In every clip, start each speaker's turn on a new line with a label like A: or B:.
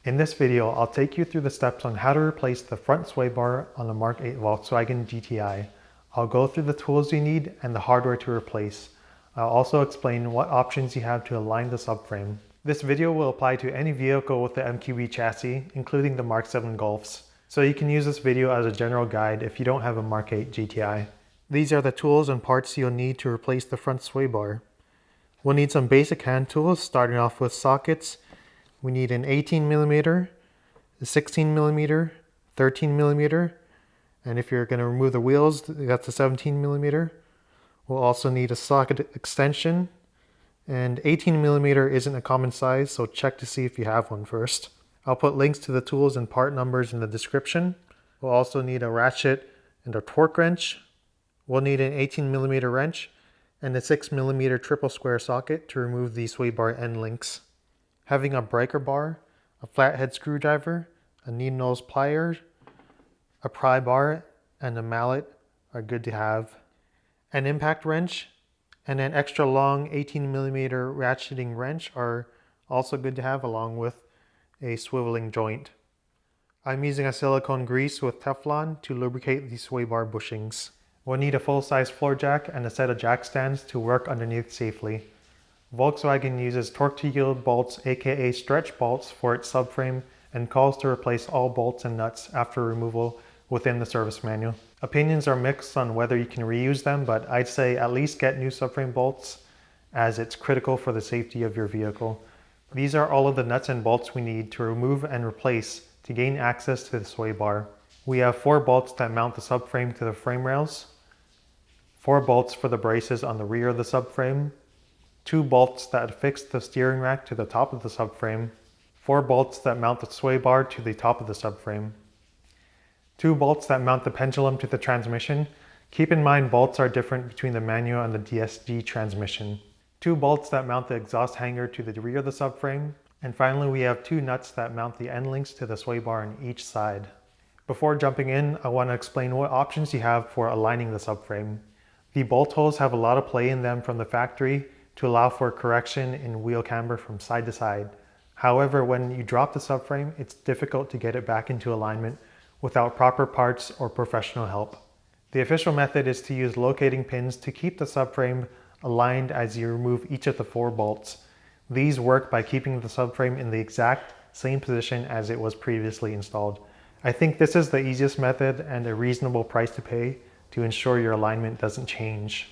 A: In this video, I'll take you through the steps on how to replace the front sway bar on the MK8 Volkswagen GTI. I'll go through the tools you need and the hardware to replace. I'll also explain what options you have to align the subframe. This video will apply to any vehicle with the MQB chassis, including the Mark 7 Golfs. So you can use this video as a general guide if you don't have a MK8 GTI. These are the tools and parts you'll need to replace the front sway bar. We'll need some basic hand tools, starting off with sockets. We need an 18mm, a 16mm, 13mm, and if you're going to remove the wheels, that's a 17mm. We'll also need a socket extension, and 18mm isn't a common size, so check to see if you have one first. I'll put links to the tools and part numbers in the description. We'll also need a ratchet and a torque wrench. We'll need an 18mm wrench and a 6mm triple square socket to remove the sway bar end links. Having a breaker bar, a flathead screwdriver, a needle nose pliers, a pry bar, and a mallet are good to have. An impact wrench and an extra long 18mm ratcheting wrench are also good to have, along with a swiveling joint. I'm using a silicone grease with Teflon to lubricate the sway bar bushings. We'll need a full-size floor jack and a set of jack stands to work underneath safely. Volkswagen uses torque-to-yield bolts, aka stretch bolts, for its subframe and calls to replace all bolts and nuts after removal within the service manual. Opinions are mixed on whether you can reuse them, but I'd say at least get new subframe bolts, as it's critical for the safety of your vehicle. These are all of the nuts and bolts we need to remove and replace to gain access to the sway bar. We have 4 bolts that mount the subframe to the frame rails, 4 bolts for the braces on the rear of the subframe, 2 bolts that affix the steering rack to the top of the subframe, 4 bolts that mount the sway bar to the top of the subframe, 2 bolts that mount the pendulum to the transmission. Keep in mind bolts are different between the manual and the DSG transmission. 2 bolts that mount the exhaust hanger to the rear of the subframe, and finally we have 2 nuts that mount the end links to the sway bar on each side. Before jumping in, I want to explain what options you have for aligning the subframe. The bolt holes have a lot of play in them from the factory to allow for correction in wheel camber from side to side. However, when you drop the subframe, it's difficult to get it back into alignment without proper parts or professional help. The official method is to use locating pins to keep the subframe aligned as you remove each of the 4 bolts. These work by keeping the subframe in the exact same position as it was previously installed. I think this is the easiest method and a reasonable price to pay to ensure your alignment doesn't change.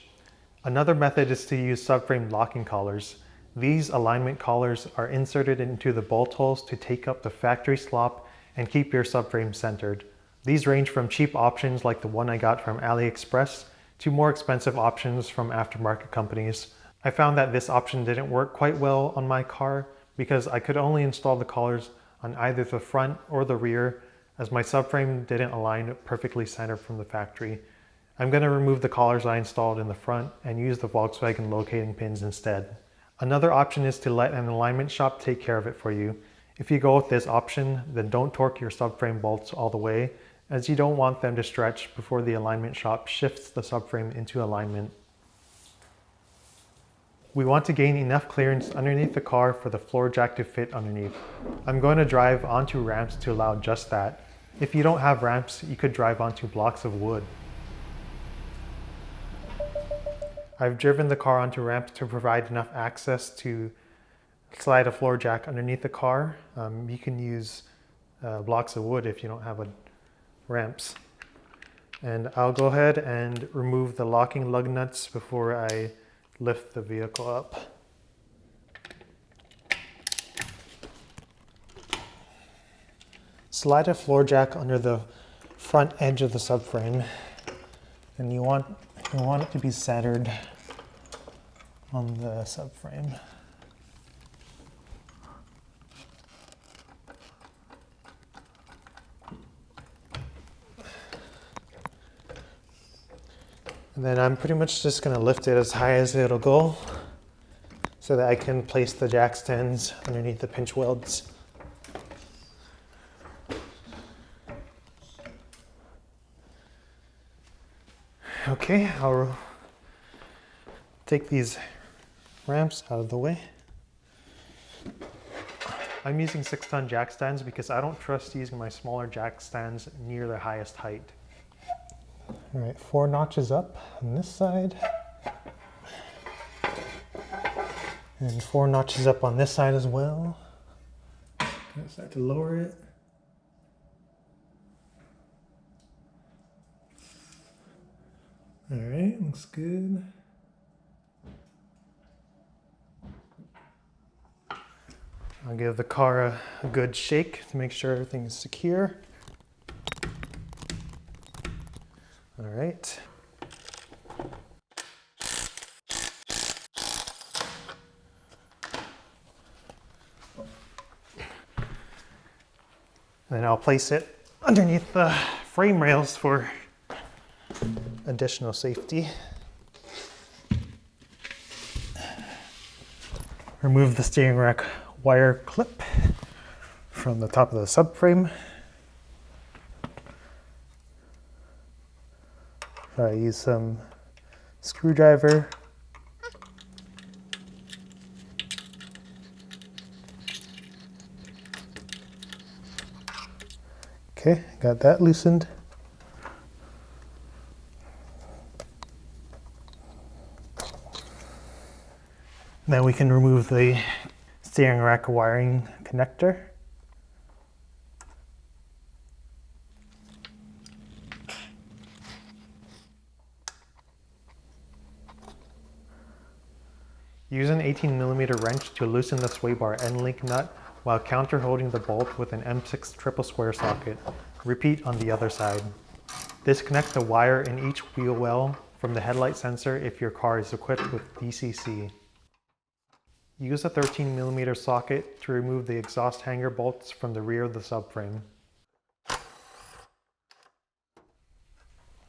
A: Another method is to use subframe locking collars. These alignment collars are inserted into the bolt holes to take up the factory slop and keep your subframe centered. These range from cheap options like the one I got from AliExpress to more expensive options from aftermarket companies. I found that this option didn't work quite well on my car because I could only install the collars on either the front or the rear, as my subframe didn't align perfectly centered from the factory. I'm going to remove the collars I installed in the front and use the Volkswagen locating pins instead. Another option is to let an alignment shop take care of it for you. If you go with this option, then don't torque your subframe bolts all the way, as you don't want them to stretch before the alignment shop shifts the subframe into alignment. We want to gain enough clearance underneath the car for the floor jack to fit underneath. I'm going to drive onto ramps to allow just that. If you don't have ramps, you could drive onto blocks of wood. I've driven the car onto ramps to provide enough access to slide a floor jack underneath the car. You can use blocks of wood if you don't have ramps. And I'll go ahead and remove the locking lug nuts before I lift the vehicle up. Slide a floor jack under the front edge of the subframe, and you want it to be centered on the subframe. And then I'm pretty much just going to lift it as high as it'll go so that I can place the jack stands underneath the pinch welds. Okay, I'll take these ramps out of the way. I'm using 6-ton jack stands because I don't trust using my smaller jack stands near the highest height. All right, 4 notches up on this side. And 4 notches up on this side as well. Gonna start to lower it. All right, looks good. I'll give the car a good shake to make sure everything is secure. All right. Then I'll place it underneath the frame rails for additional safety. Remove the steering rack wire clip from the top of the subframe. I use some screwdriver. Okay, got that loosened. Then we can remove the steering rack wiring connector. Use an 18mm wrench to loosen the sway bar end link nut while counter holding the bolt with an M6 triple square socket. Repeat on the other side. Disconnect the wire in each wheel well from the headlight sensor if your car is equipped with DCC. Use a 13mm socket to remove the exhaust hanger bolts from the rear of the subframe.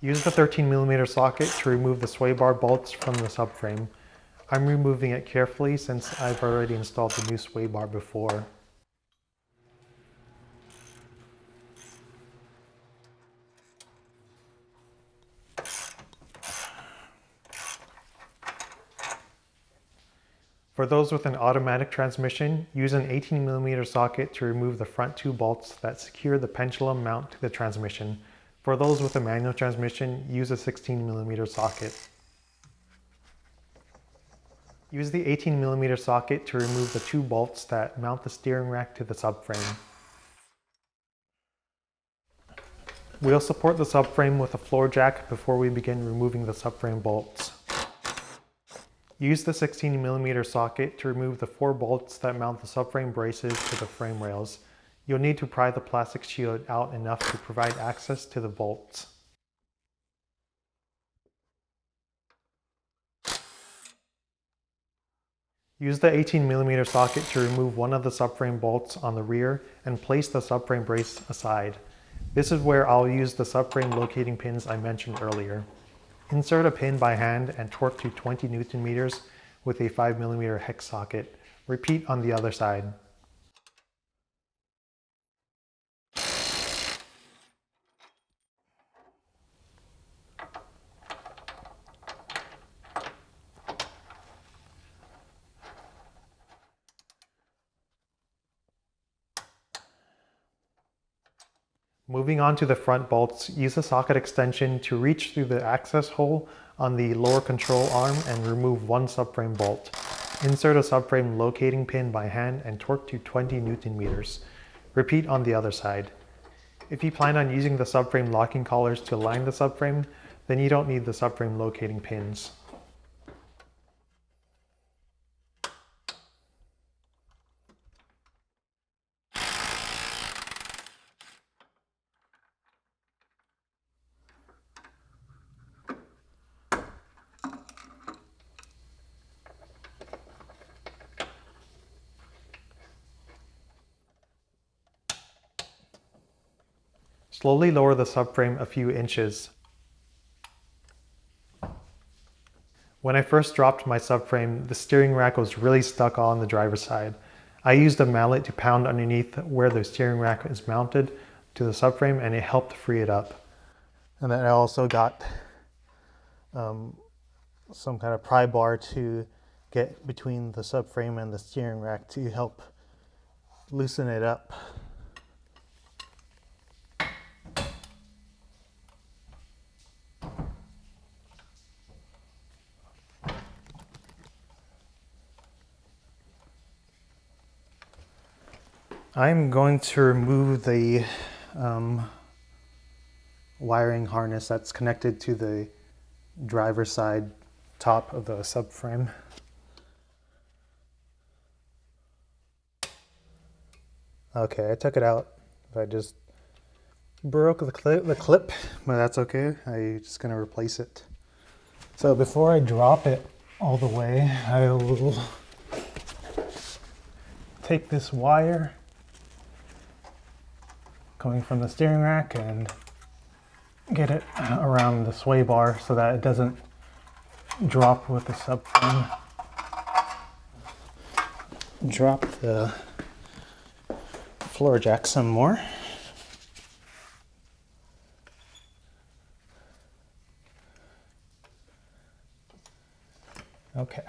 A: Use the 13mm socket to remove the sway bar bolts from the subframe. I'm removing it carefully since I've already installed the new sway bar before. For those with an automatic transmission, use an 18mm socket to remove the front 2 bolts that secure the pendulum mount to the transmission. For those with a manual transmission, use a 16mm socket. Use the 18mm socket to remove the 2 bolts that mount the steering rack to the subframe. We'll support the subframe with a floor jack before we begin removing the subframe bolts. Use the 16mm socket to remove the 4 bolts that mount the subframe braces to the frame rails. You'll need to pry the plastic shield out enough to provide access to the bolts. Use the 18mm socket to remove one of the subframe bolts on the rear and place the subframe brace aside. This is where I'll use the subframe locating pins I mentioned earlier. Insert a pin by hand and torque to 20 Nm with a 5mm hex socket. Repeat on the other side. Moving on to the front bolts, use a socket extension to reach through the access hole on the lower control arm and remove 1 subframe bolt. Insert a subframe locating pin by hand and torque to 20 Nm. Repeat on the other side. If you plan on using the subframe locking collars to align the subframe, then you don't need the subframe locating pins. Slowly lower the subframe a few inches. When I first dropped my subframe, the steering rack was really stuck on the driver's side. I used a mallet to pound underneath where the steering rack is mounted to the subframe and it helped free it up. And then I also got some kind of pry bar to get between the subframe and the steering rack to help loosen it up. I'm going to remove the wiring harness that's connected to the driver's side top of the subframe. Okay, I took it out. I just broke the clip, but that's okay. I'm just gonna replace it. So before I drop it all the way, I will take this wire coming from the steering rack and get it around the sway bar so that it doesn't drop with the subframe. Drop the floor jack some more. Okay.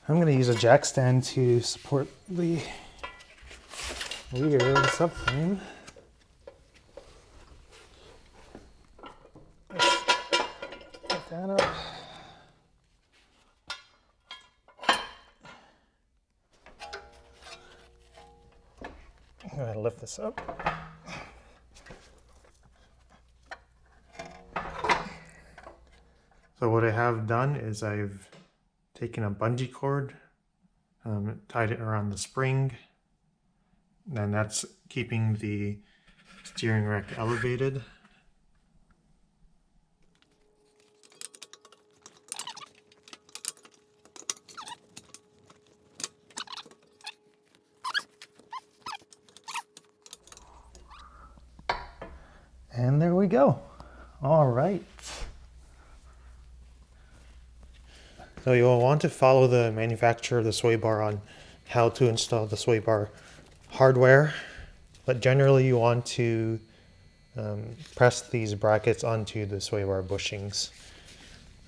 A: I'm going to use a jack stand to support the rear of the subframe. Get that up. I'm going to lift this up. So what I have done is I've taken a bungee cord, tied it around the spring, and that's keeping the steering rack elevated. And there we go. All right. So you'll want to follow the manufacturer of the sway bar on how to install the sway bar hardware, but generally you want to press these brackets onto the sway bar bushings.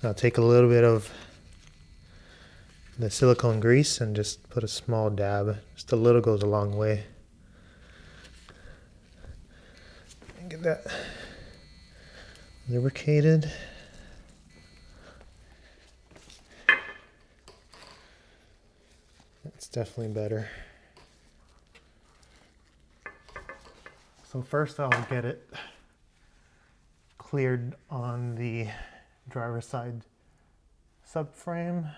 A: I'll take a little bit of the silicone grease and just put a small dab. Just a little goes a long way. And get that lubricated. That's definitely better. So first I'll get it cleared on the driver's side subframe.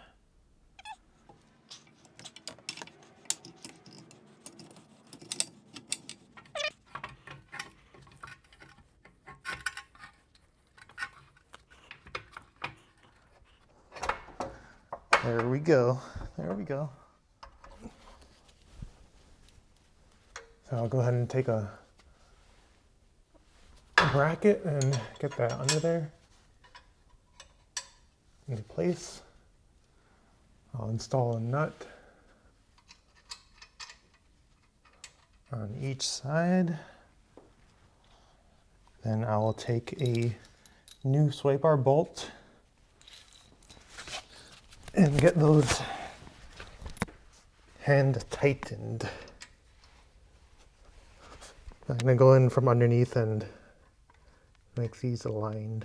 A: There we go. There we go. So I'll go ahead and take a bracket and get that under there into place. I'll install a nut on each side. Then I will take a new sway bar bolt and get those hand tightened. I'm going to go in from underneath and make these aligned.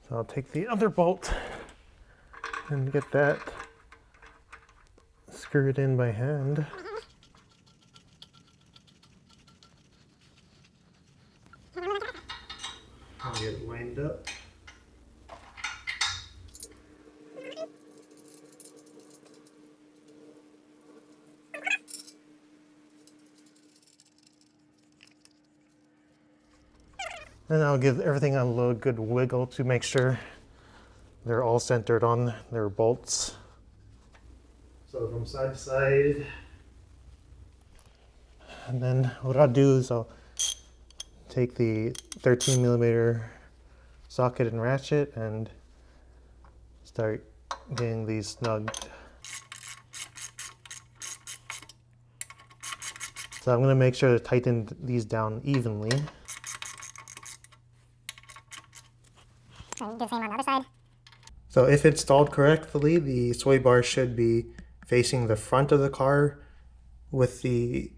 A: So I'll take the other bolt and get that screwed in by hand. I'll get it lined up. And I'll give everything a little good wiggle to make sure they're all centered on their bolts. So from side to side. And then what I'll do is I'll take the 13mm socket and ratchet and start getting these snugged. So I'm going to make sure to tighten these down evenly.
B: And do the same on the other side.
A: So if installed correctly, the sway bar should be facing the front of the car with the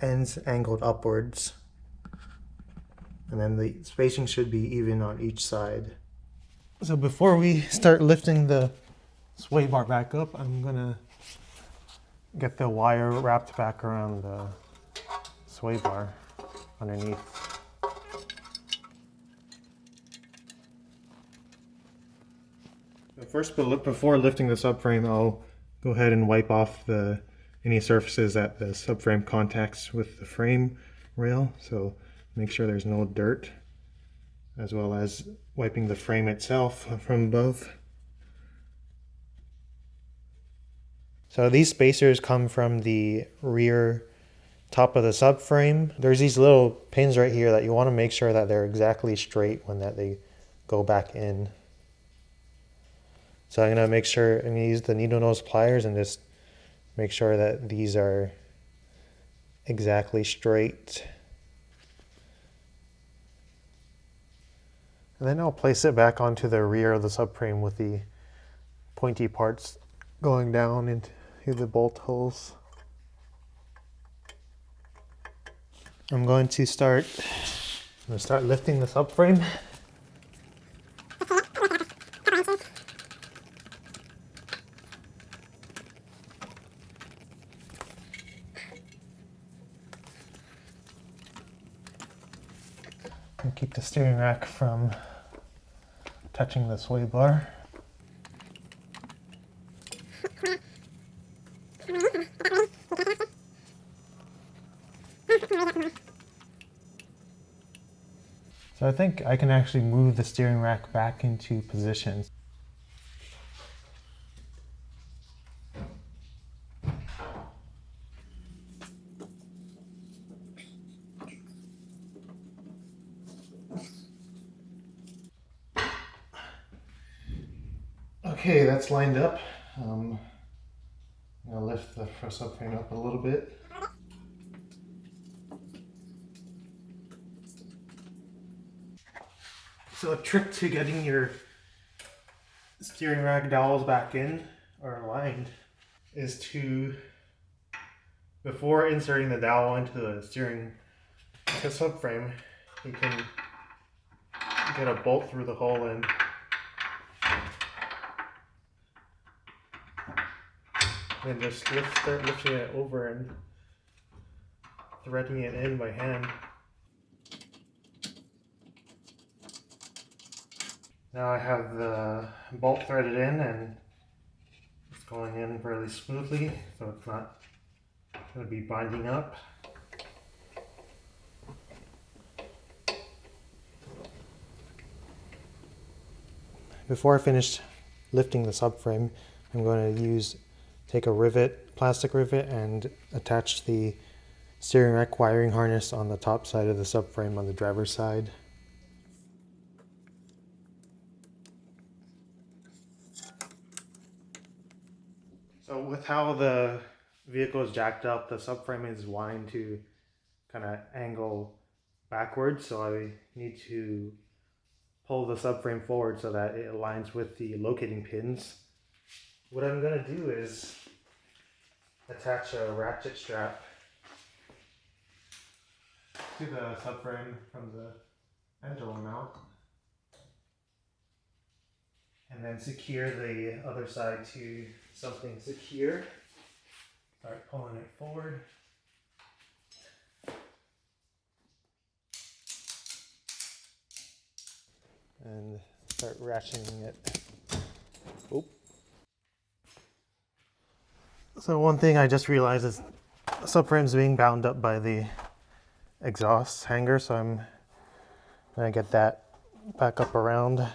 A: ends angled upwards. And then the spacing should be even on each side. So before we start lifting the sway bar back up, I'm gonna get the wire wrapped back around the sway bar underneath. First, before lifting the subframe, I'll go ahead and wipe off any surfaces that the subframe contacts with the frame rail. So make sure there's no dirt, as well as wiping the frame itself from above. So these spacers come from the rear top of the subframe. There's these little pins right here that you want to make sure that they're exactly straight when they go back in. So I'm going to make sure, I'm going to use the needle nose pliers and just make sure that these are exactly straight. And then I'll place it back onto the rear of the subframe with the pointy parts going down into the bolt holes. I'm going to start lifting the subframe. And keep the steering rack from touching the sway bar. So I think I can actually move the steering rack back into position. Okay, that's lined up. I'm going to lift the subframe up a little bit. So a trick to getting your steering rack dowels back in or aligned is to, before inserting the dowel into the subframe, you can get a bolt through the hole and then just start lifting it over and threading it in by hand. Now I have the bolt threaded in and it's going in fairly smoothly, so it's not going to be binding up. Before I finish lifting the subframe, I'm going to take a plastic rivet, and attach the steering rack wiring harness on the top side of the subframe on the driver's side. So with how the vehicle is jacked up, the subframe is wanting to kind of angle backwards, so I need to pull the subframe forward so that it aligns with the locating pins. What I'm going to do is attach a ratchet strap to the subframe from the Pendulum mount, and then secure the other side to something secure. Start pulling it forward. And start ratcheting it. Oop. So one thing I just realized is the subframe's being bound up by the exhaust hanger, so I'm gonna get that back up around.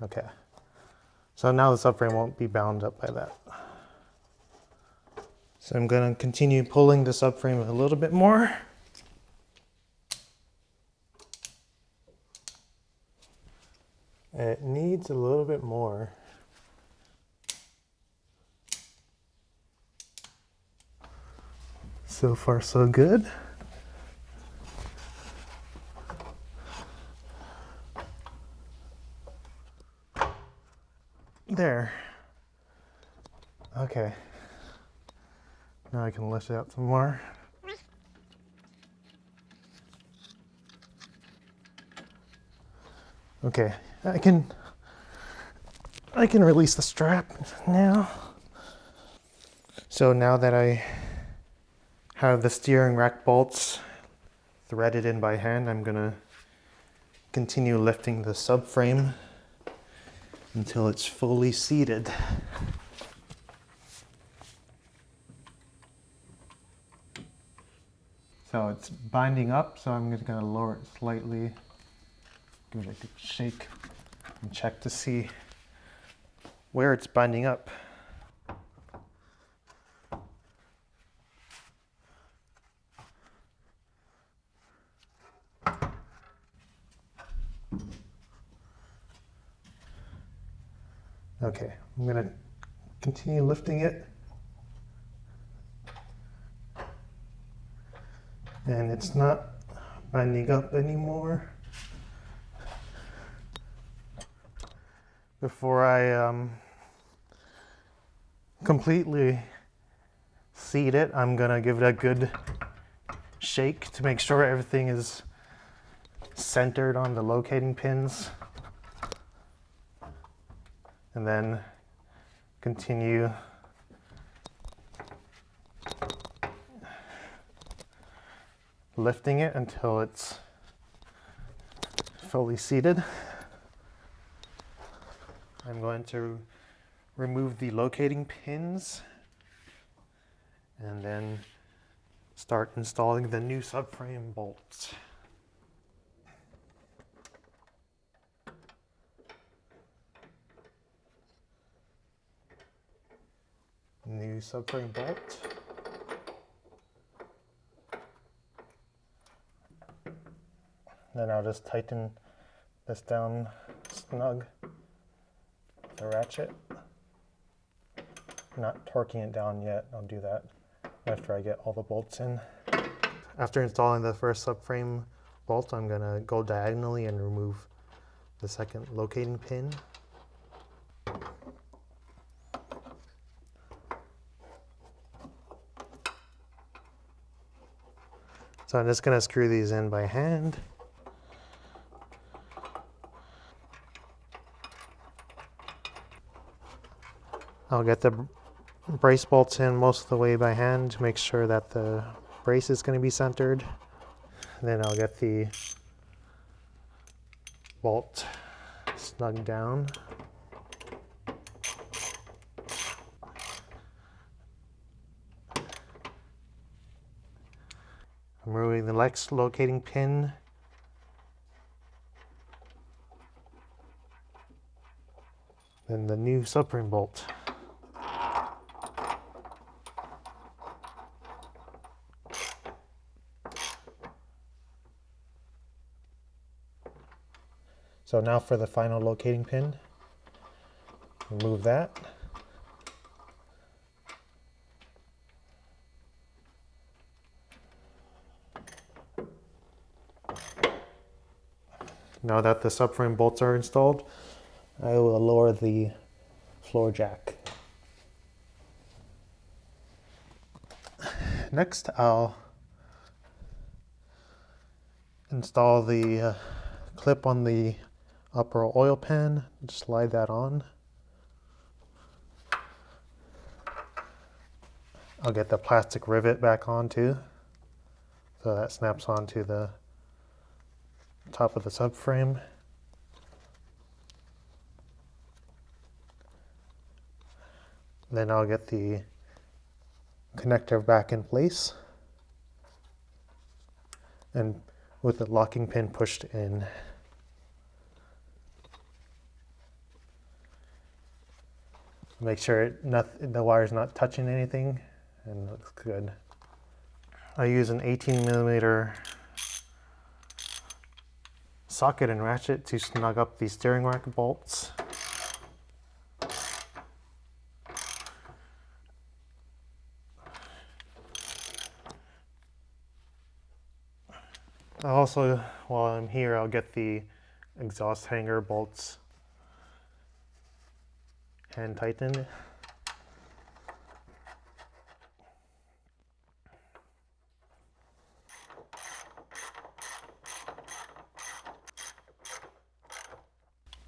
A: Okay. So now the subframe won't be bound up by that. So I'm gonna continue pulling the subframe a little bit more. It needs a little bit more. So far, so good. There. Okay. Now I can lift it up some more. Okay, I can release the strap now. So now that I have the steering rack bolts threaded in by hand, I'm gonna continue lifting the subframe until it's fully seated. So it's binding up, so I'm just gonna lower it slightly, give it a good shake, and check to see where it's binding up. Okay, I'm gonna continue lifting it. And it's not binding up anymore. Before I completely seat it, I'm gonna give it a good shake to make sure everything is centered on the locating pins. And then continue lifting it until it's fully seated. I'm going to remove the locating pins and then start installing the new subframe bolts. New subframe bolt. Then I'll just tighten this down snug with the ratchet. Not torquing it down yet, I'll do that after I get all the bolts in. After installing the first subframe bolt, I'm gonna go diagonally and remove the second locating pin. So I'm just gonna screw these in by hand. I'll get the brace bolts in most of the way by hand to make sure that the brace is going to be centered. Then I'll get the bolt snug down. I'm removing the next locating pin. Then the new subframe bolt. So now for the final locating pin, remove that. Now that the subframe bolts are installed, I will lower the floor jack. Next, I'll install the clip on the upper oil pan. Just slide that on. I'll get the plastic rivet back on too, so that snaps onto the top of the subframe. Then I'll get the connector back in place and with the locking pin pushed in. Make sure the wire's not touching anything and looks good. I use an 18mm socket and ratchet to snug up the steering rack bolts. Also, while I'm here, I'll get the exhaust hanger bolts hand tighten.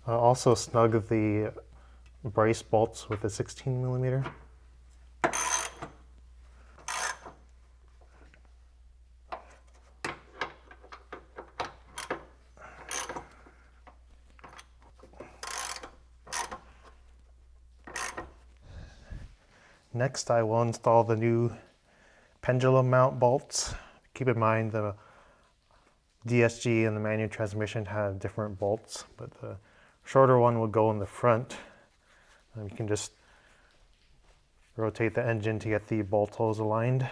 A: I'll also snug the brace bolts with a 16mm. Next, I will install the new pendulum mount bolts. Keep in mind the DSG and the manual transmission have different bolts, but the shorter one will go in the front. You can just rotate the engine to get the bolt holes aligned.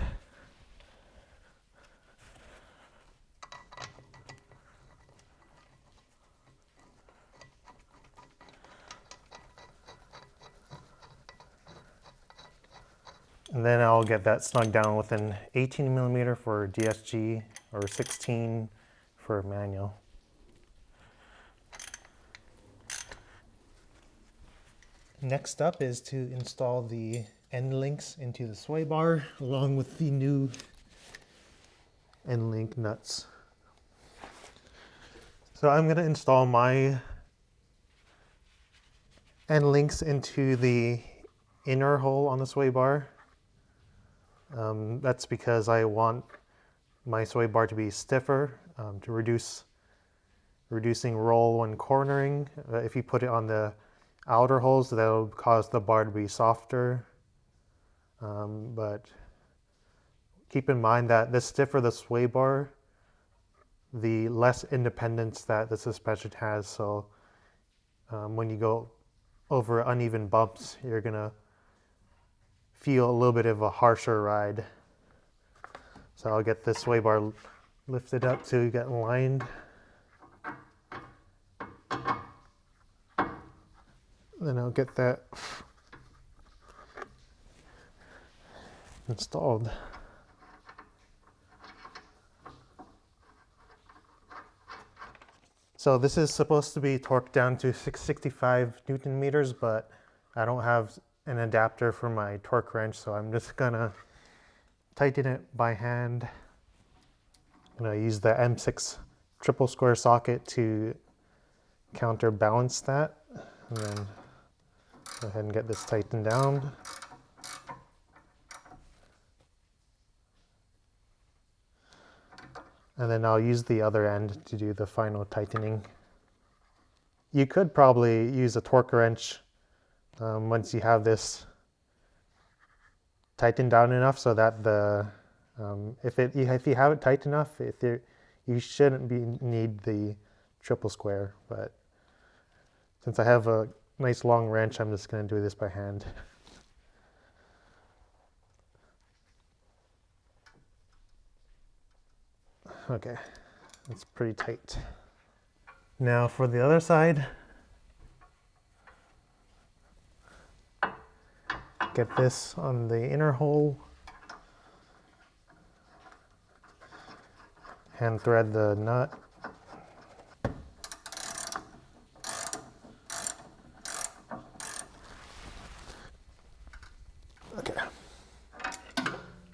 A: And then I'll get that snug down with an 18mm for DSG or 16 for manual. Next up is to install the end links into the sway bar along with the new end link nuts. So I'm going to install my end links into the inner hole on the sway bar. That's because I want my sway bar to be stiffer to reducing roll when cornering. If you put it on the outer holes, that'll cause the bar to be softer. But keep in mind that the stiffer the sway bar, the less independence that the suspension has. So when you go over uneven bumps, you're gonna feel a little bit of a harsher ride. So I'll get this sway bar lifted up to get aligned. Then I'll get that installed. So this is supposed to be torqued down to 665 Newton meters, but I don't have an adapter for my torque wrench, so I'm just gonna tighten it by hand. I'm gonna use the M6 triple square socket to counterbalance that, and then go ahead and get this tightened down. And then I'll use the other end to do the final tightening. You could probably use a torque wrench once you have this tightened down enough so that the if you have it tight enough, you shouldn't need the triple square. But since I have a nice long wrench, I'm just going to do this by hand. Okay, it's pretty tight. Now for the other side, get this on the inner hole, hand thread the nut. Okay.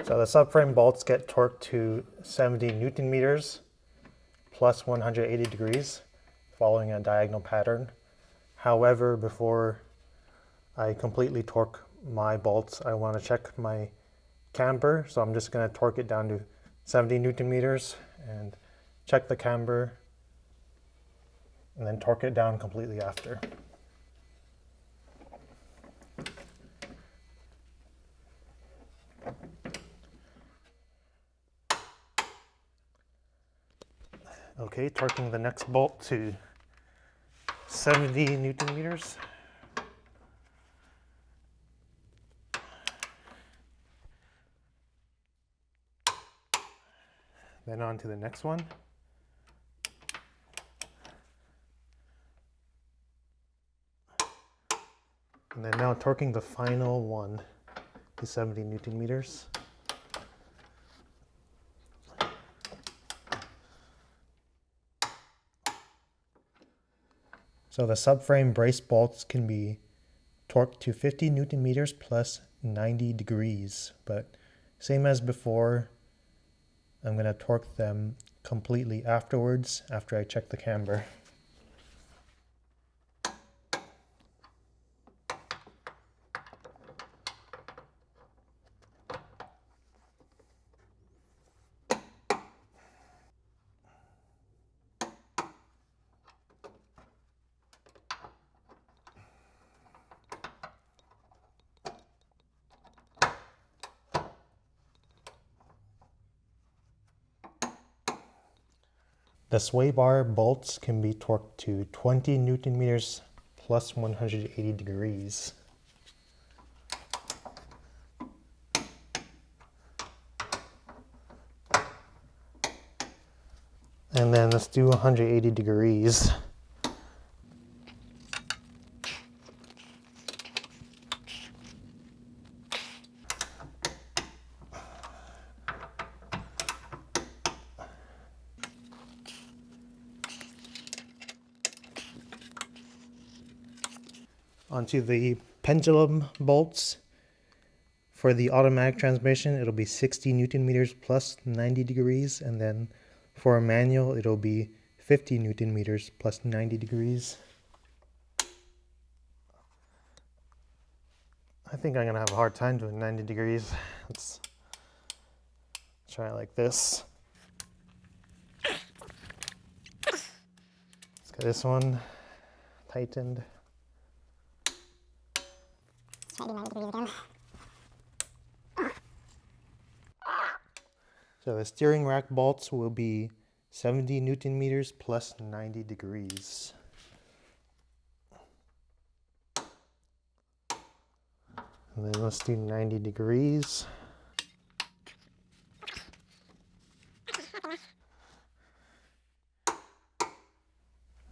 A: So the subframe bolts get torqued to 70 Newton meters plus 180 degrees following a diagonal pattern. However, before I completely torque my bolts, I want to check my camber. So I'm just going to torque it down to 70 Newton meters and check the camber and then torque it down completely after. Okay, torquing the next bolt to 70 Newton meters. Then on to the next one. And then now torquing the final one to 70 Newton meters. So the subframe brace bolts can be torqued to 50 Newton meters plus 90 degrees, but same as before, I'm going to torque them completely afterwards after I check the camber. The sway bar bolts can be torqued to 20 Newton meters plus 180 degrees. And then let's do 180 degrees. Onto the pendulum bolts. For the automatic transmission, it'll be 60 Newton meters plus 90 degrees, and then for a manual, it'll be 50 Newton meters plus 90 degrees. I think I'm gonna have a hard time doing 90 degrees. Let's try it like this. Let's get this one tightened. Try to do 90 degrees again. So the steering rack bolts will be 70 Newton meters plus 90 degrees. And then let's do 90 degrees.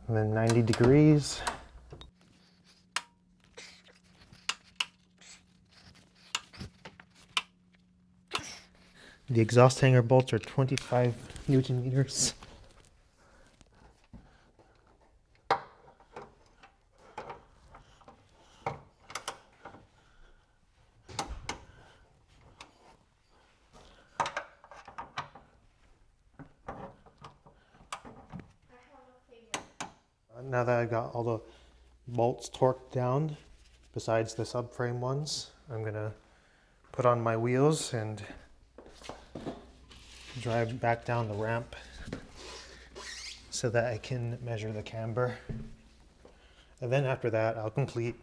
A: And then 90 degrees. The exhaust hanger bolts are 25 Newton meters. Now that I've got all the bolts torqued down, besides the subframe ones, I'm gonna put on my wheels and drive back down the ramp so that I can measure the camber. And then after that, I'll complete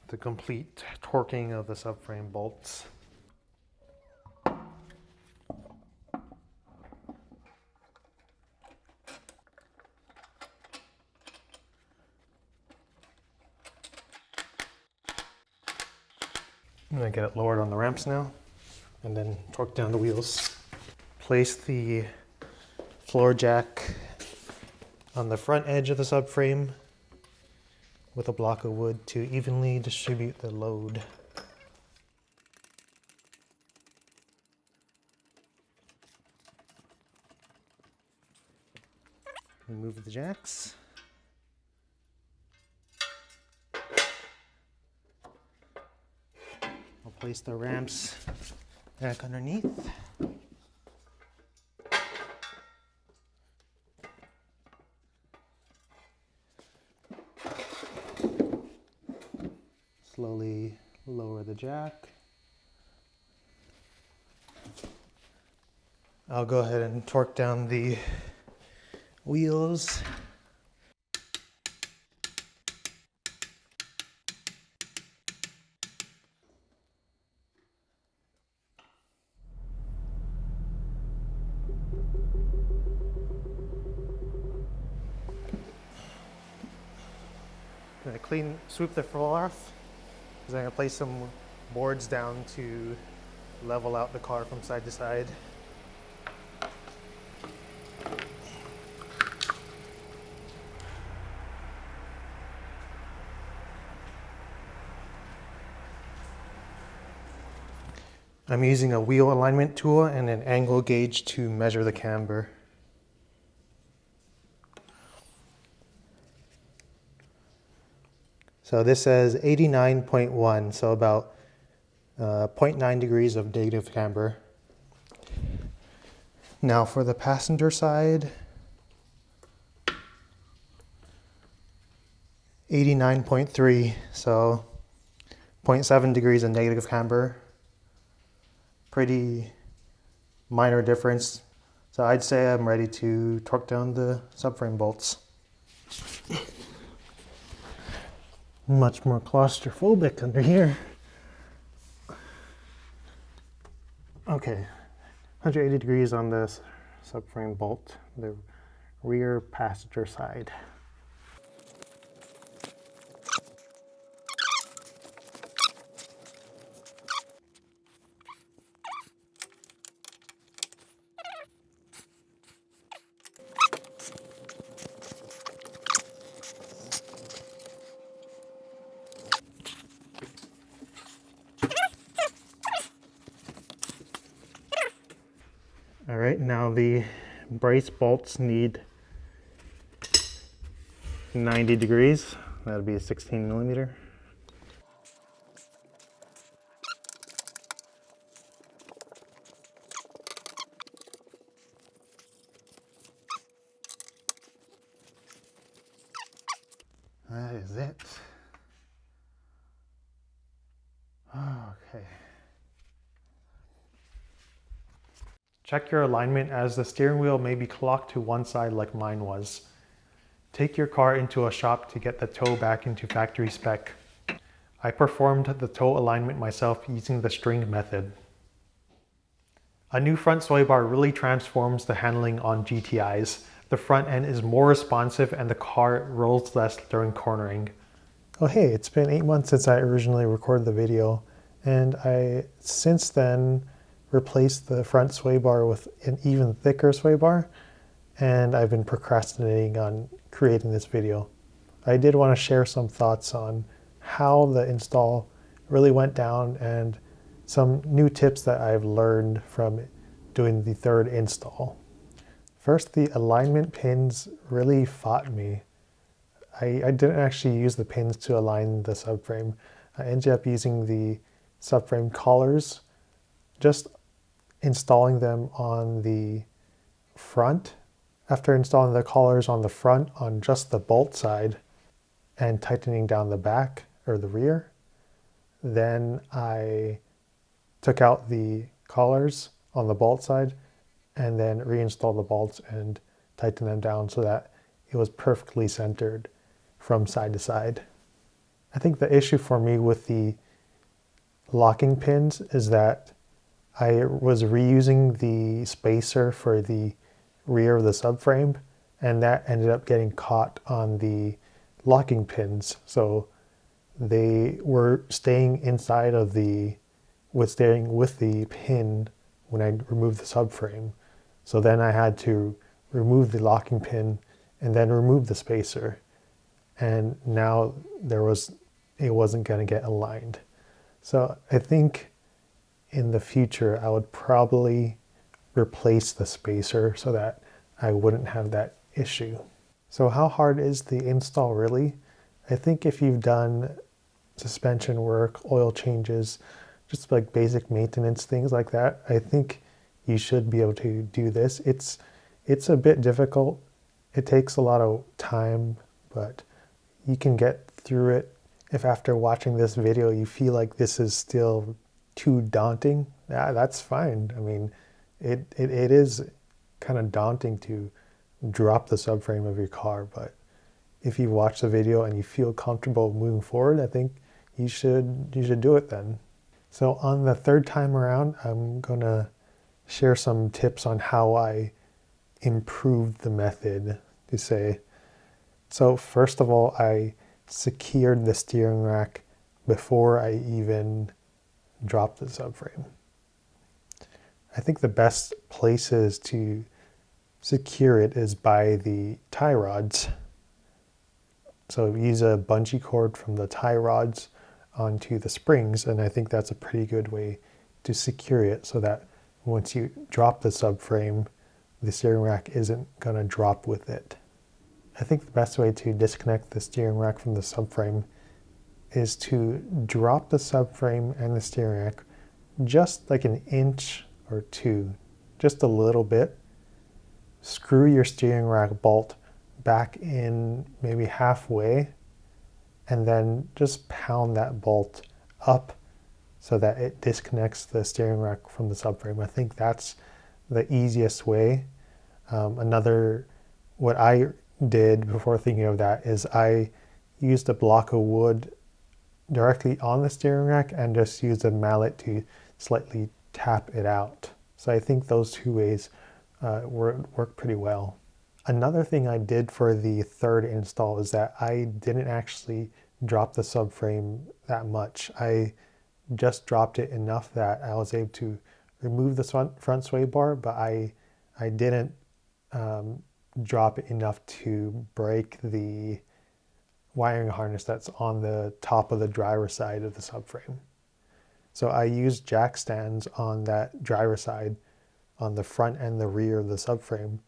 A: the torquing of the subframe bolts. I'm gonna get it lowered on the ramps now and then torque down the wheels. Place the floor jack on the front edge of the subframe with a block of wood to evenly distribute the load. Remove the jacks. I'll place the ramps back underneath. Slowly lower the jack. I'll go ahead and torque down the wheels. I'm gonna sweep the floor off, because I'm gonna place some boards down to level out the car from side to side. I'm using a wheel alignment tool and an angle gauge to measure the camber. So this says 89.1, so about 0.9 degrees of negative camber. Now for the passenger side, 89.3, so 0.7 degrees of negative camber. Pretty minor difference. So I'd say I'm ready to torque down the subframe bolts. Much more claustrophobic under here. Okay, 180 degrees on this subframe bolt, the rear passenger side. All right, now the brace bolts need 90 degrees. That'll be a 16 millimeter. That is it. Okay. Check your alignment as the steering wheel may be clocked to one side like mine was. Take your car into a shop to get the toe back into factory spec. I performed the toe alignment myself using the string method. A new front sway bar really transforms the handling on GTIs. The front end is more responsive and the car rolls less during cornering. Oh hey, it's been 8 months since I originally recorded the video, and I since then replaced the front sway bar with an even thicker sway bar, and I've been procrastinating on creating this video. I did want to share some thoughts on how the install really went down and some new tips that I've learned from doing the third install. First, the alignment pins really fought me. I didn't actually use the pins to align the subframe. I ended up using the subframe collars, just installing them on the front. After installing the collars on the front on just the bolt side and tightening down the back or the rear, then I took out the collars on the bolt side and then reinstalled the bolts and tightened them down so that it was perfectly centered from side to side. I think the issue for me with the locking pins is that I was reusing the spacer for the rear of the subframe, and that ended up getting caught on the locking pins. So they were staying inside of staying with the pin when I removed the subframe. So then I had to remove the locking pin and then remove the spacer. And now it wasn't going to get aligned. So I think in the future, I would probably replace the spacer so that I wouldn't have that issue. So how hard is the install really? I think if you've done suspension work, oil changes, just like basic maintenance, things like that, I think you should be able to do this. It's a bit difficult. It takes a lot of time, but you can get through it. If after watching this video you feel like this is still too daunting, that's fine. I mean, it is kind of daunting to drop the subframe of your car, but if you watch the video and you feel comfortable moving forward, I think you should do it then. So on the third time around, I'm gonna share some tips on how I improved the method to say. So first of all, I secured the steering rack before I even dropped the subframe. I think the best places to secure it is by the tie rods. So use a bungee cord from the tie rods onto the springs, and I think that's a pretty good way to secure it so that once you drop the subframe, the steering rack isn't going to drop with it. I think the best way to disconnect the steering rack from the subframe is to drop the subframe and the steering rack just like an inch or two, just a little bit. Screw your steering rack bolt back in maybe halfway, and then just pound that bolt up so that it disconnects the steering rack from the subframe. I think that's the easiest way. What I did before thinking of that is I used a block of wood directly on the steering rack and just used a mallet to slightly tap it out. So I think those two ways work pretty well. Another thing I did for the third install is that I didn't actually drop the subframe that much. I just dropped it enough that I was able to remove the front sway bar, but I didn't drop it enough to break the wiring harness that's on the top of the driver's side of the subframe. So I used jack stands on that driver's side, on the front and the rear of the subframe.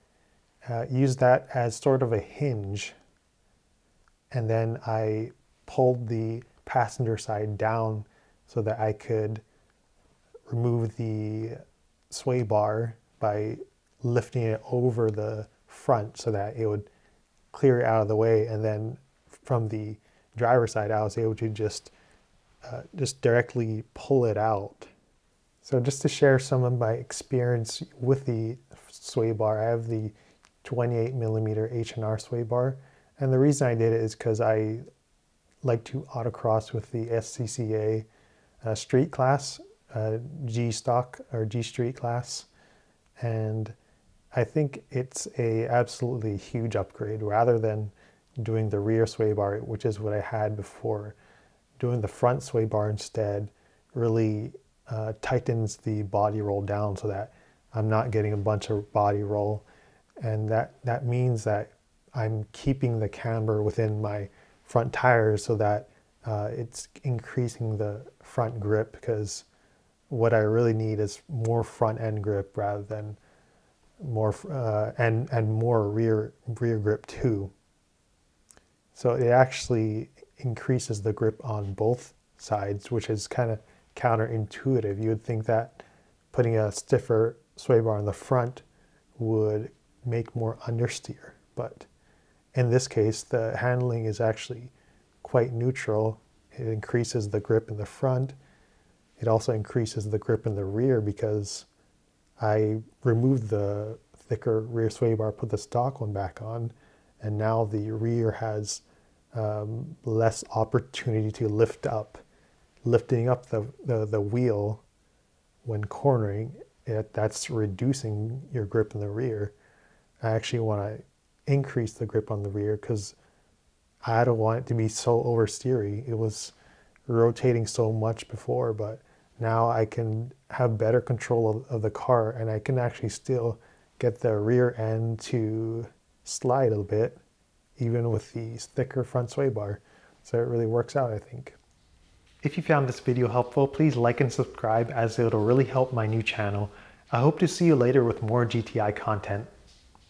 A: Used that as sort of a hinge, and then I pulled the passenger side down so that I could remove the sway bar by lifting it over the front so that it would clear it out of the way. And then from the driver's side, I was able to just directly pull it out. So just to share some of my experience with the sway bar, I have the 28 millimeter H&R sway bar. And the reason I did it is because I like to autocross with the SCCA street class, G stock or G street class. And I think it's a absolutely huge upgrade. Rather than doing the rear sway bar, which is what I had before, doing the front sway bar instead really tightens the body roll down so that I'm not getting a bunch of body roll. And that means that I'm keeping the camber within my front tires so that it's increasing the front grip, because what I really need is more front end grip rather than more and more rear grip too. So it actually increases the grip on both sides, which is kind of counterintuitive. You would think that putting a stiffer sway bar on the front would make more understeer, but in this case the handling is actually quite neutral. It increases the grip in the front. It also increases the grip in the rear because I removed the thicker rear sway bar, put the stock one back on, and now the rear has less opportunity to lift up. Lifting up the wheel when cornering, that's reducing your grip in the rear. I actually want to increase the grip on the rear because I don't want it to be so oversteery. It was rotating so much before, but now I can have better control of the car, and I can actually still get the rear end to slide a bit, even with the thicker front sway bar. So it really works out, I think. If you found this video helpful, please like and subscribe, as it'll really help my new channel. I hope to see you later with more GTI content.